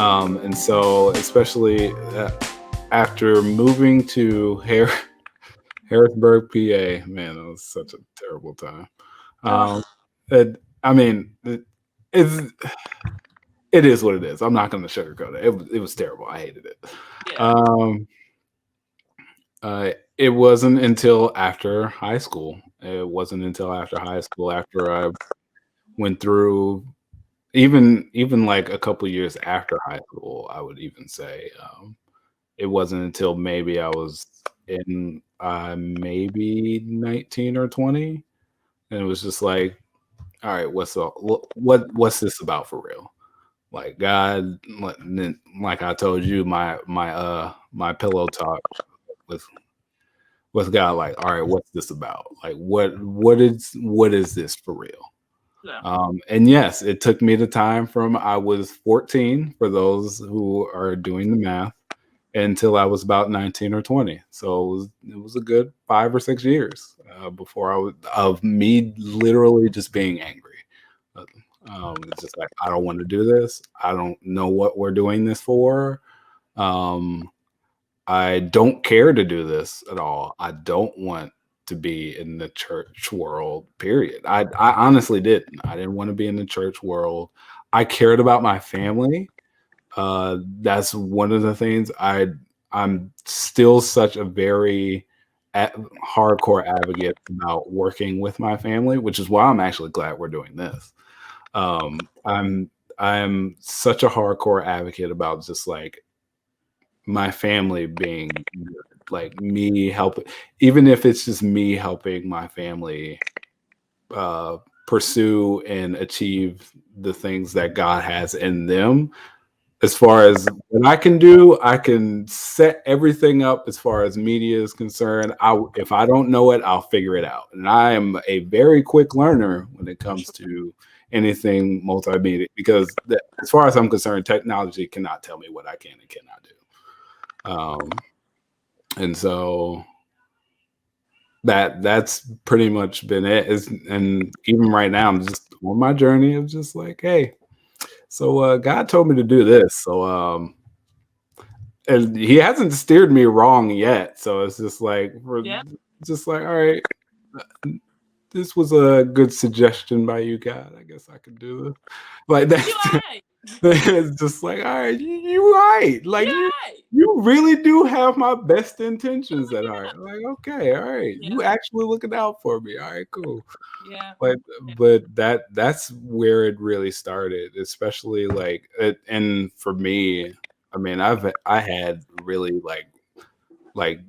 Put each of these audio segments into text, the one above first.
And so, especially after moving to Harrisburg, PA, man, it was such a terrible time. Um, Oh, I mean, it's it is what it is. I'm not going to sugarcoat it. It was terrible. I hated it. yeah. Um, it wasn't until after high school. It wasn't until after high school, after I went through even like a couple years after high school, I would even say. It wasn't until maybe I was in maybe 19 or 20, and it was just like, all right, what's this about for real? Like God, like I told you, my pillow talk with God, like, all right, what's this about? Like, what is this for real? Yeah. And yes, it took me the time from I was 14, for those who are doing the math, until I was about 19 or 20. So it was a good 5 or 6 years before I was of me literally just being angry. Uh, it's just like, I don't want to do this. I don't know what we're doing this for. Um, I don't care to do this at all. I don't want to be in the church world, period. I honestly didn't. I didn't want to be in the church world. I cared about my family. That's one of the things I'm still such a very a- hardcore advocate about working with my family, which is why I'm actually glad we're doing this. I'm such a hardcore advocate about just like my family being good, like me helping, even if it's just me helping my family uh, pursue and achieve the things that God has in them. As far as what I can do, I can set everything up as far as media is concerned. If I don't know it, I'll figure it out. And I am a very quick learner when it comes to anything multimedia, because as far as I'm concerned, technology cannot tell me what I can and cannot do. And so that's pretty much been it. And even right now, I'm just on my journey of just like, hey, so God told me to do this. So and he hasn't steered me wrong yet. So it's just like Yeah. just like, all right, this was a good suggestion by you, God. I guess I could do this. Like You that's alright. it's just like, all right, you right. You Like alright. you really do have my best intentions at heart. Yeah. Like, okay, all right. You Yeah. actually looking out for me. All right, cool. Yeah. But Yeah. that's where it really started, especially like and for me, I mean, I had really like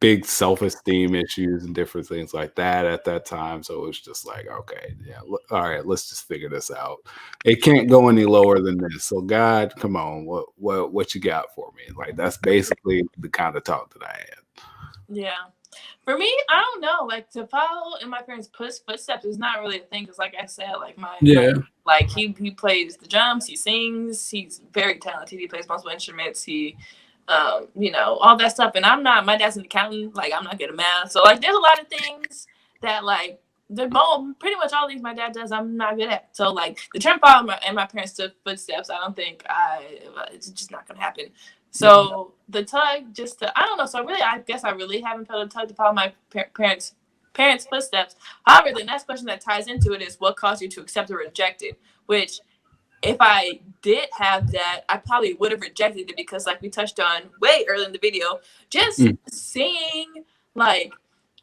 big self-esteem issues and different things like that at that time. So it was just like, okay, yeah, all right, let's just figure this out. It can't go any lower than this. So God, come on, what you got for me? Like that's basically the kind of talk that I had. Yeah. For me, I don't know. Like to follow in my parents' footsteps is not really a thing. Cause like I said, like my Yeah. like he plays the drums, he sings, he's very talented. He plays multiple instruments. He, all that stuff. And I'm not. My dad's an accountant. Like I'm not good at math. So like there's a lot of things that like pretty much all things my dad does, I'm not good at. So like the trend follow in my parents' footsteps, I don't think it's just not gonna happen. So the tug, just to, I don't know. So really, I guess I really haven't felt a tug to follow my parents' footsteps. However, the next question that ties into it is what caused you to accept or reject it? Which, if I did have that, I probably would have rejected it because, like we touched on way early in the video, just Mm. seeing like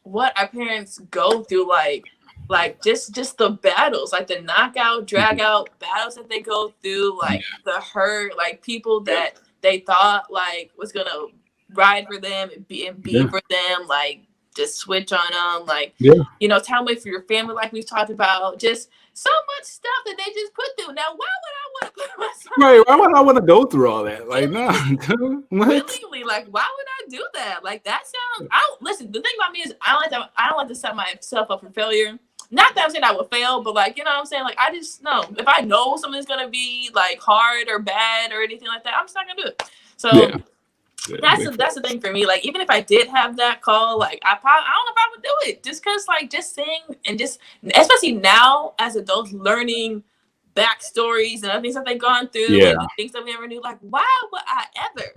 what our parents go through, like just the battles, like the knockout, drag out battles that they go through, like the hurt, like people Yeah. that they thought like was gonna ride for them and be Yeah. for them, like just switch on them, like Yeah. time away for your family, like we've talked about, just so much stuff that they just put through. Now, why would I want to put myself Right. through Why that would I want to go through all that? Like, nah, willingly? dude, what? Willingly, like why would I do that? Like that sounds. I don't listen. The thing about me is I don't like to set myself up for failure. Not that I'm saying I would fail, but like what I'm saying, like I just know if I know something's gonna be like hard or bad or anything like that, I'm just not gonna do it. So Yeah. Yeah. that's the thing for me. Like even if I did have that call, like I don't know if I would do it just because like just saying and just especially now as adults learning backstories and other things that they've gone through Yeah. and the things that we never knew. Like, why would I ever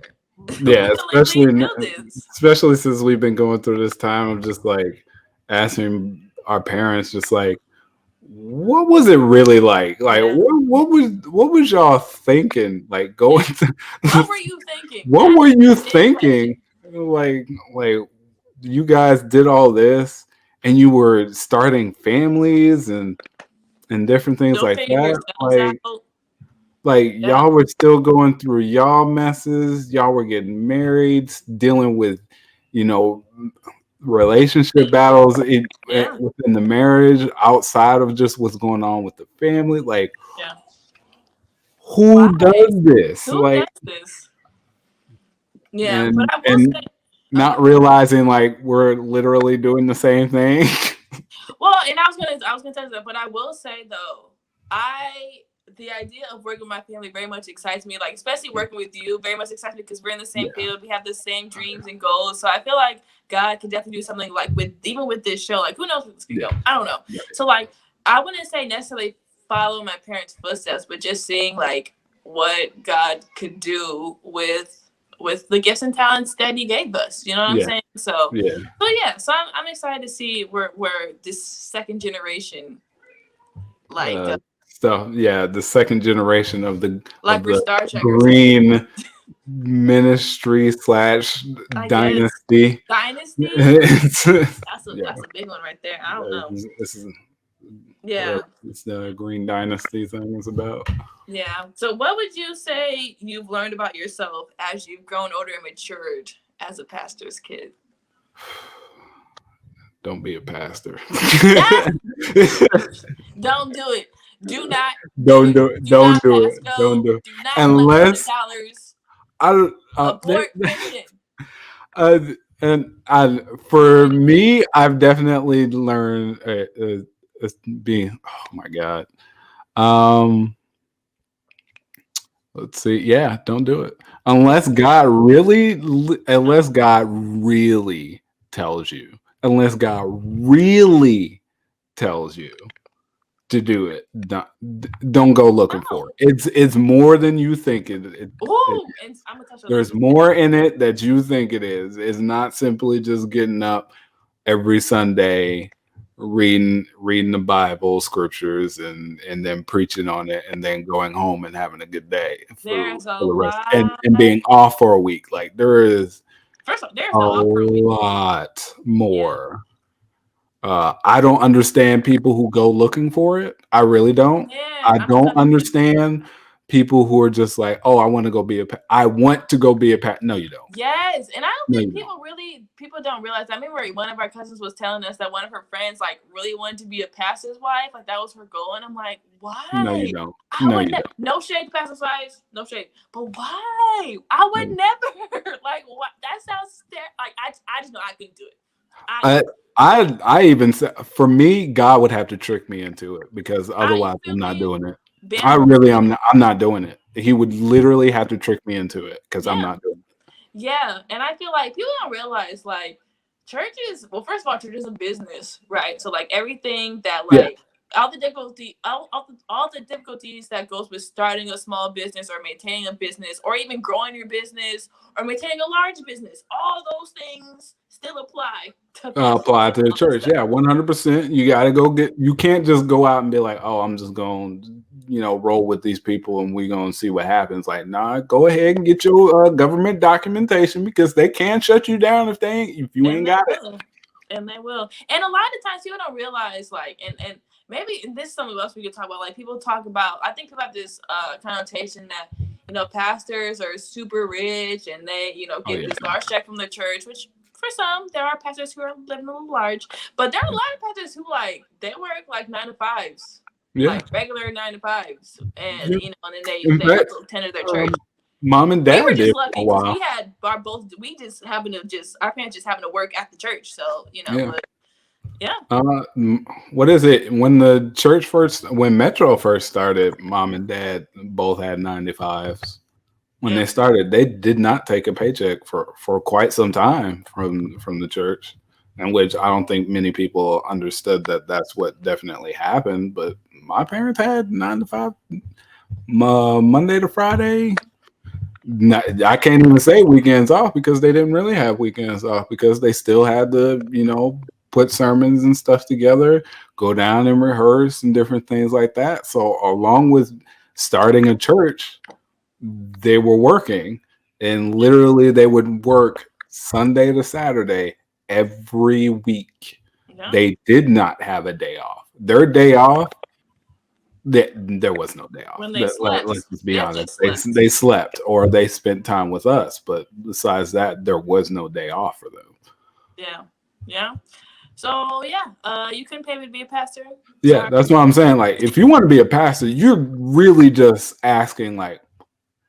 Yeah, willingly do this? especially since we've been going through this time of just like asking our parents, just like, what was it really like? Like, Yeah. what was y'all thinking? Like going to What were you thinking? what were That's you the big question. thinking? Like you guys did all this and you were starting families and different things Still like figuring that. yourselves out. Like Yeah. y'all were still going through y'all messes. Y'all were getting married, dealing with, you know, relationship battles Yeah. within the marriage, outside of just what's going on with the family. Like, Yeah. who Why? does this? Who Like, does this? Yeah, but and I will say, okay. not realizing like we're literally doing the same thing. Well, and I was gonna tell you that, but I will say though, the idea of working with my family very much excites me. Like, especially working with you, very much excites me because we're in the same Yeah. field. We have the same dreams and goals. So I feel like God can definitely do something like even with this show. Like, who knows where this could go? I don't know. Yeah. So like, I wouldn't say necessarily follow my parents' footsteps, but just seeing like what God could do with the gifts and talents that He gave us. You know what I'm saying? So Yeah. So I'm excited to see where this second generation, like So yeah, the second generation of the Star Trek green ministry / dynasty. Dynasty. It's, That's a big one right there. I don't know. This is Yeah. it's the green dynasty thing is about. Yeah. So what would you say you've learned about yourself as you've grown older and matured as a pastor's kid? Don't be a pastor. Don't do it. Do not. Don't do it. Don't do it. Don't do it. Do not Unless $1,000. Abort mission. And for me, I've definitely learned being. Oh my god. Let's see. Yeah, don't do it unless God really tells you. Unless God really tells you to do it, don't go looking for it. It's more than you think it. And I'm gonna touch on there's more in it that you think it is. It's not simply just getting up every Sunday, reading the Bible scriptures and then preaching on it and then going home and having a good day for the rest and being off for a week. Like there is a lot more. I don't understand people who go looking for it. I really don't. I don't understand people who are just like, oh, I want to go be I want to go be a No, you don't. Yes, and I don't think people don't realize. I remember one of our cousins was telling us that one of her friends like really wanted to be a pastor's wife, like that was her goal. And I'm like, why? No, you don't. No shade to pastor's wives, no shade. But why? I would never. Like, what? That sounds like I just know I couldn't do it. I even said, for me, God would have to trick me into it because otherwise I'm not doing it. I'm not doing it. He would literally have to trick me into it because I'm not doing it. Yeah, and I feel like people don't realize like church is, well, first of all, church is a business, right? So like everything that like all the difficulties that goes with starting a small business or maintaining a business or even growing your business or maintaining a large business, all those things still apply to the church. Yeah, 100%. You got to you can't just go out and be like, oh, I'm just going to, roll with these people and we're going to see what happens. Like, nah, go ahead and get your government documentation because they can shut you down if you ain't got it. And they will. And a lot of times people don't realize, like, and maybe this is something else we could talk about. Like, people talk about, I think people have this connotation that, pastors are super rich and they, get this large check from the church, which for some, there are pastors who are living a little large, but there are a lot of pastors who, like, they work like 9 to 5s. Yeah. Like regular 9 to 5s. And, and then they attend their church. Mom and dad we were just did lucky because we had our parents just happened to work at the church. So, what is it? When when Metro first started, mom and dad both had 95s. When they started, they did not take a paycheck for quite some time from the church, and which I don't think many people understood that that's what definitely happened. But my parents had 9 to 5, Monday to Friday. I can't even say weekends off because they didn't really have weekends off because they still had to, put sermons and stuff together, go down and rehearse and different things like that. So along with starting a church, they were working, and literally they would work Sunday to Saturday every week. Yeah. They did not have a day off. Their day off, there was no day off. When they slept. Let's just be honest. Just slept. They slept or they spent time with us. But besides that, there was no day off for them. Yeah. Yeah. So, you couldn't pay me to be a pastor? Yeah, that's what I'm saying. Like, if you want to be a pastor, you're really just asking, like,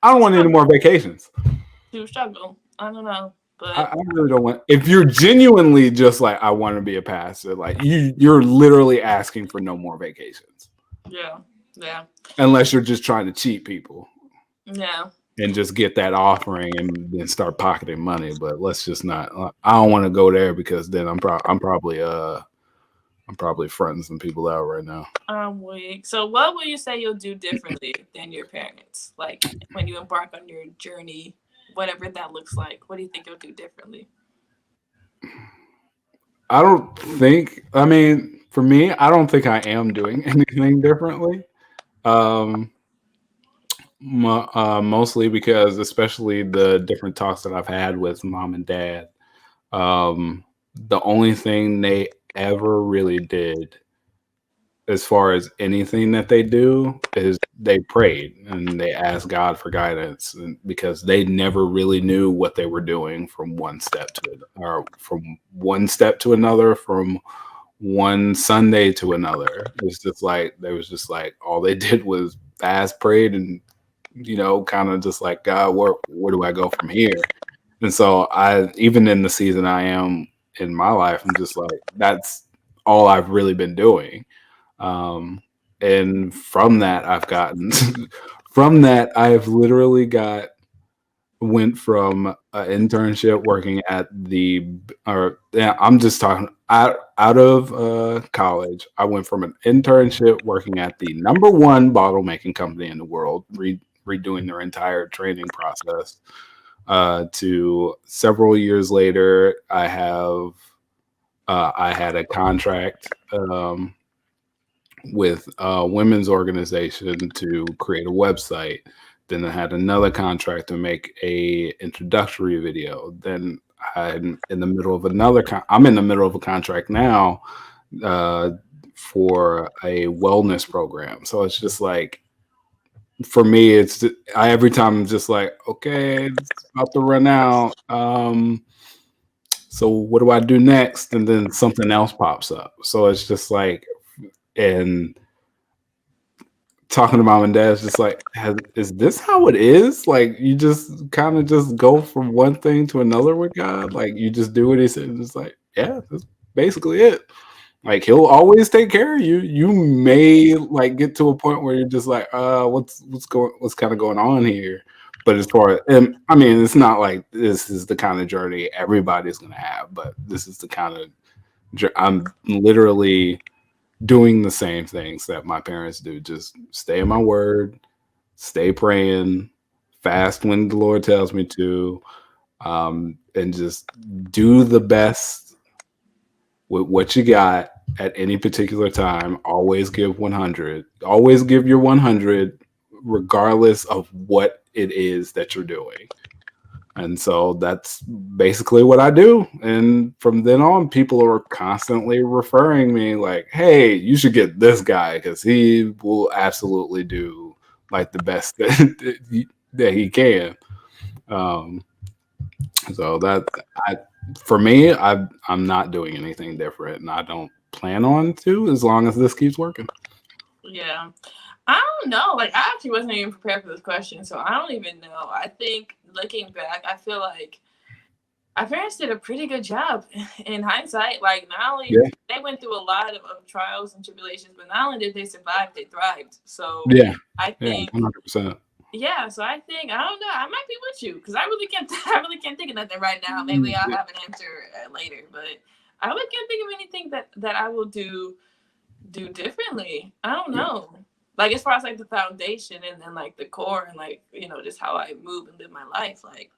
I don't want any more vacations. To struggle. I don't know. But I really don't want. If you're genuinely just like, I want to be a pastor, like you're literally asking for no more vacations. Yeah. Unless you're just trying to cheat people. Yeah. And just get that offering and then start pocketing money. But let's just not. I don't want to go there because then I'm probably fronting some people out right now. I'm weak. So what will you say you'll do differently than your parents? Like when you embark on your journey, whatever that looks like, what do you think you'll do differently? For me, I don't think I am doing anything differently. Mostly because, especially the different talks that I've had with mom and dad, the only thing they ever really did as far as anything that they do is they prayed and they asked God for guidance, because they never really knew what they were doing from one step to another, from one Sunday to another. It was just like all they did was fast, prayed, and kind of just like, God, where do I go from here? And so even in the season I am in my life, I'm just like, that's all I've really been doing. And from that, I've literally went from an internship working at I'm just talking out of college. I went from an internship working at the #1 bottle making company in the world, redoing their entire training process, to several years later, I had a contract with a women's organization to create a website. Then I had another contract to make a introductory video. Then I'm in the middle of a contract now for a wellness program. So it's just like, for me, every time I'm just like, okay, it's about to run out. So what do I do next? And then something else pops up. So it's just like, and talking to mom and dad is just like, is this how it is? Like, you just kind of just go from one thing to another with God. Like, you just do what he said. It's like, yeah, that's basically it. Like, he'll always take care of you. You may like get to a point where you're just like, what's kind of going on here? But as far as, it's not like this is the kind of journey everybody's gonna have, but this is the kind of I'm literally doing the same things that my parents do. Just stay in my word, stay praying, fast when the Lord tells me to, and just do the best with what you got at any particular time. Always give 100. Always give your 100, regardless of what it is that you're doing. And so that's basically what I do. And from then on, people are constantly referring me like, hey, you should get this guy because he will absolutely do like the best that he can. So for me, I'm not doing anything different, and I don't plan on to, as long as this keeps working. Yeah. I don't know. Like, I actually wasn't even prepared for this question, so I don't even know. I think, looking back, I feel like our parents did a pretty good job in hindsight. Like, not only they went through a lot of trials and tribulations, but not only did they survive, they thrived. So I think 100%. Yeah, so I think, I don't know, I might be with you because I really can't think of nothing right now. Maybe I'll have an answer later, but I really can't think of anything that I will do do differently. I don't know. Like as far as like the foundation and then like the core and like just how I move and live my life. Like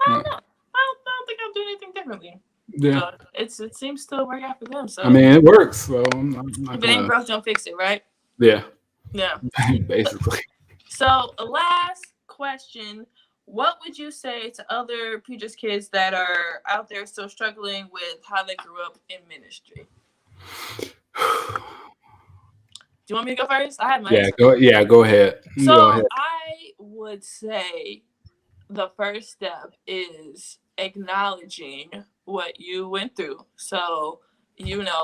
I Yeah. don't know. I don't think I'll do anything differently. Yeah. But it seems to work out for them. I So mean, it works. So I'm not if it ain't gonna. broke, don't fix it, right? Yeah. Yeah. Basically. So last question. What would you say to other preachers' kids that are out there still struggling with how they grew up in ministry? Do you want me to go first? I have my answer. Go ahead. So Go ahead. I would say the first step is acknowledging what you went through. So,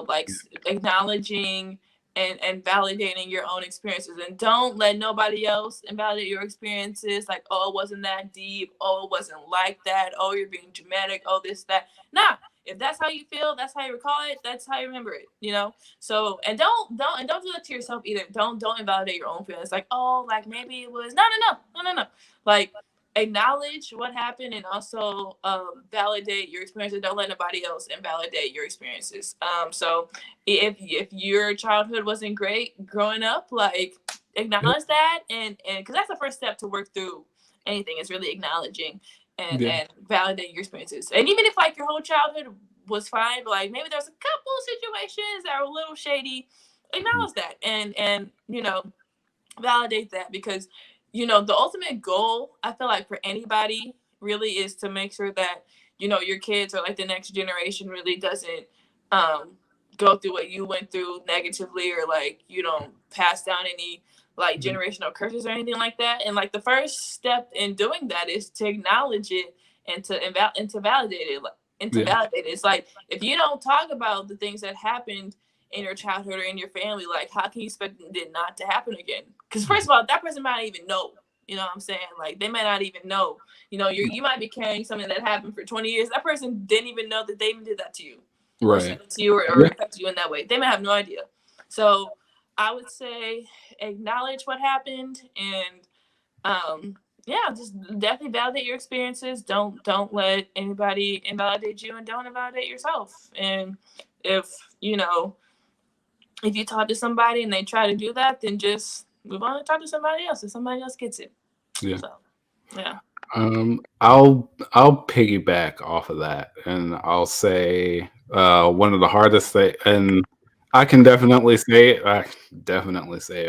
like acknowledging and validating your own experiences, and don't let nobody else invalidate your experiences. Like, oh, it wasn't that deep. Oh, it wasn't like that. Oh, you're being dramatic. Oh, this, that. Nah. If that's how you feel, that's how you recall it, that's how you remember it. So, and don't do that to yourself either. Don't invalidate your own feelings. Like, oh, like maybe it was no. Like, acknowledge what happened and also validate your experiences. Don't let nobody else invalidate your experiences. So if your childhood wasn't great growing up, like acknowledge that and because that's the first step to work through anything, is really acknowledging and validating your experiences. And even if like your whole childhood was fine, but like maybe there's a couple situations that are a little shady, acknowledge that and validate that, because the ultimate goal, I feel like, for anybody really is to make sure that your kids or like the next generation really doesn't go through what you went through negatively, or like you don't pass down any like generational curses or anything like that. And like the first step in doing that is to acknowledge it and to validate it. It's like, if you don't talk about the things that happened in your childhood or in your family, like how can you expect it not to happen again? Because first of all, that person might not even know. You know what I'm saying? Like they might not even know. You might be carrying something that happened for 20 years. That person didn't even know that they even did that to you, or Right. said it to you, or affected you in that way. They might have no idea. So I would say acknowledge what happened and just definitely validate your experiences. Don't let anybody invalidate you, and don't invalidate yourself. And if if you talk to somebody and they try to do that, then just move on and talk to somebody else, and somebody else gets it. Yeah. So, yeah. I'll piggyback off of that, and I'll say one of the hardest things, and I can definitely say it.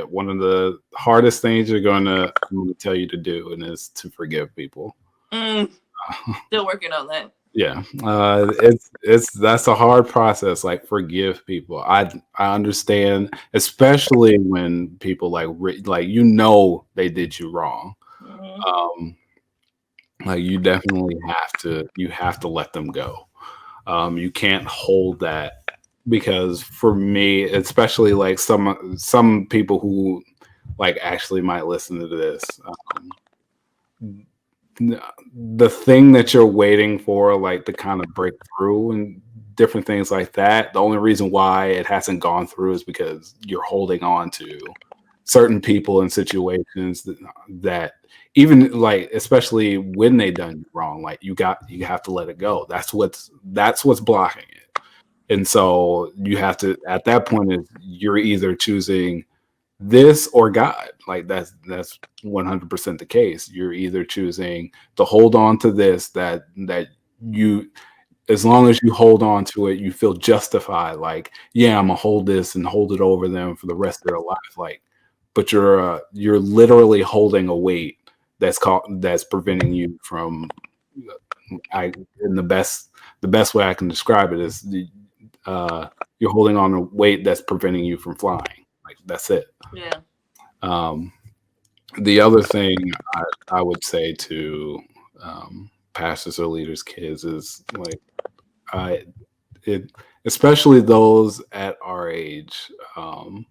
One of the hardest things I'm going to tell you to do, and is to forgive people. Still working on that. Yeah, that's a hard process. Like, forgive people. I understand, especially when people like they did you wrong. Like you definitely have to let them go. You can't hold that, because for me, especially like some people who like actually might listen to this, the thing that you're waiting for, like to kind of break through and different things like that, the only reason why it hasn't gone through is because you're holding on to certain people and situations that even like, especially when they done you wrong, like you have to let it go. That's what's blocking it. And so you have to, at that point, is you're either choosing this or God. Like that's 100% the case. You're either choosing to hold on to this, that you, as long as you hold on to it, you feel justified. Like, yeah, I'm gonna hold this and hold it over them for the rest of their life. Like, but you're literally holding a weight that's preventing you from. In the best way I can describe it is, you're holding on a weight that's preventing you from flying. Like that's it. Yeah. The other thing I would say to pastors or leaders' kids is like, especially those at our age, I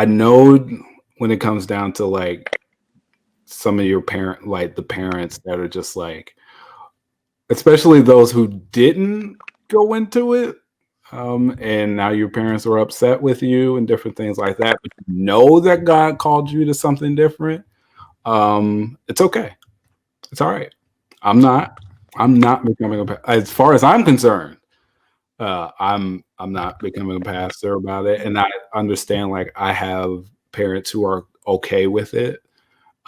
know when it comes down to like some of your the parents that are just like, especially those who didn't go into it, and now your parents are upset with you and different things like that, but you know that God called you to something different. It's okay. It's all right. I'm not becoming as far as I'm concerned, I'm not becoming a pastor about it, and I understand like I have parents who are okay with it,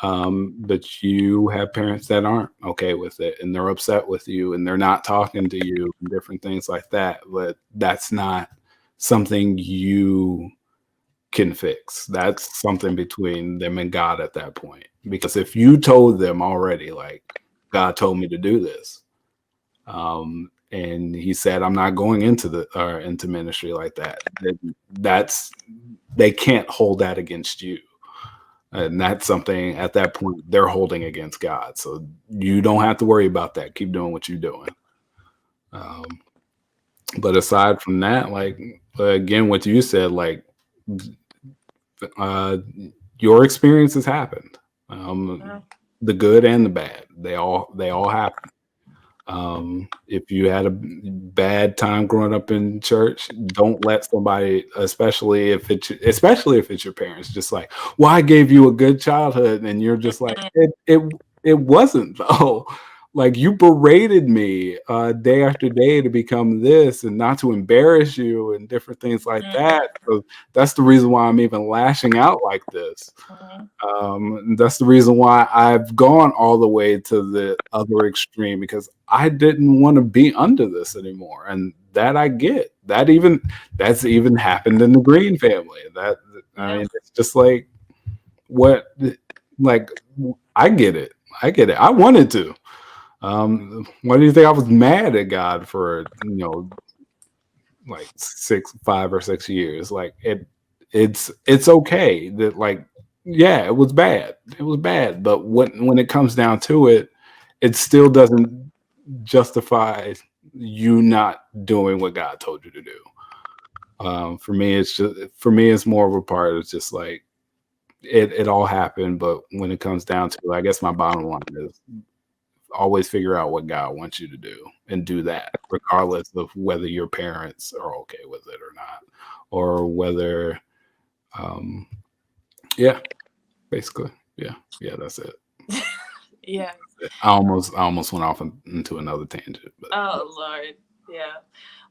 but you have parents that aren't okay with it, and they're upset with you, and they're not talking to you, and different things like that. But that's not something you can fix. That's something between them and God at that point. Because if you told them already, like, God told me to do this, and he said, I'm not going into ministry like that, that's they can't hold that against you. And that's something at that point they're holding against God. So you don't have to worry about that. Keep doing what you're doing. But aside from that, like, again, what you said, like, your experiences happened, the good and the bad. They all happen. If you had a bad time growing up in church, don't let somebody, especially if it's your parents, just like, well, I gave you a good childhood, and you're just like, it wasn't though. Like, you berated me day after day to become this, and not to embarrass you, and different things like that. So that's the reason why I'm even lashing out like this. That's the reason why I've gone all the way to the other extreme, because I didn't want to be under this anymore. And that I get. That's even happened in the Green family. I mean, it's just like, what, like, I get it. I wanted to. Why do you think I was mad at God for, like 5 or 6 years? Like, it's okay that, like, yeah, it was bad. But when it comes down to it, it still doesn't justify you not doing what God told you to do. For me, it's more of a part. It's just like, it all happened, but when it comes down to it, I guess my bottom line is always figure out what God wants you to do and do that, regardless of whether your parents are okay with it or not, or whether, basically, that's it. Yeah. I almost went off into another tangent. But. Oh Lord, yeah.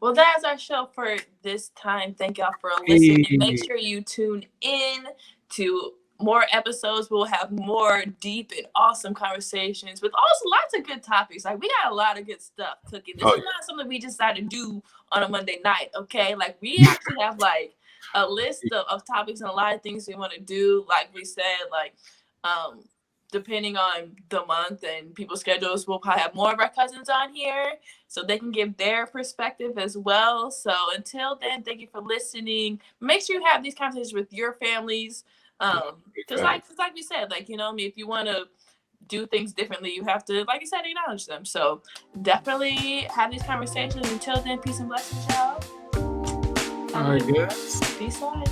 Well, that's our show for this time. Thank y'all for listening. Make sure you tune in to more episodes. We'll have more deep and awesome conversations with also lots of good topics. Like, we got a lot of good stuff cooking. This is not something we just decided to do on a Monday night. Okay, like, we actually have like a list of topics and a lot of things we want to do. Like we said, like, depending on the month and people's schedules, we'll probably have more of our cousins on here so they can give their perspective as well. So until then, thank you for listening. Make sure you have these conversations with your families. Because like we said, like, if you want to do things differently, you have to, like you said, acknowledge them. So definitely have these conversations. Until then, peace and blessings, y'all. I guess. Peace out.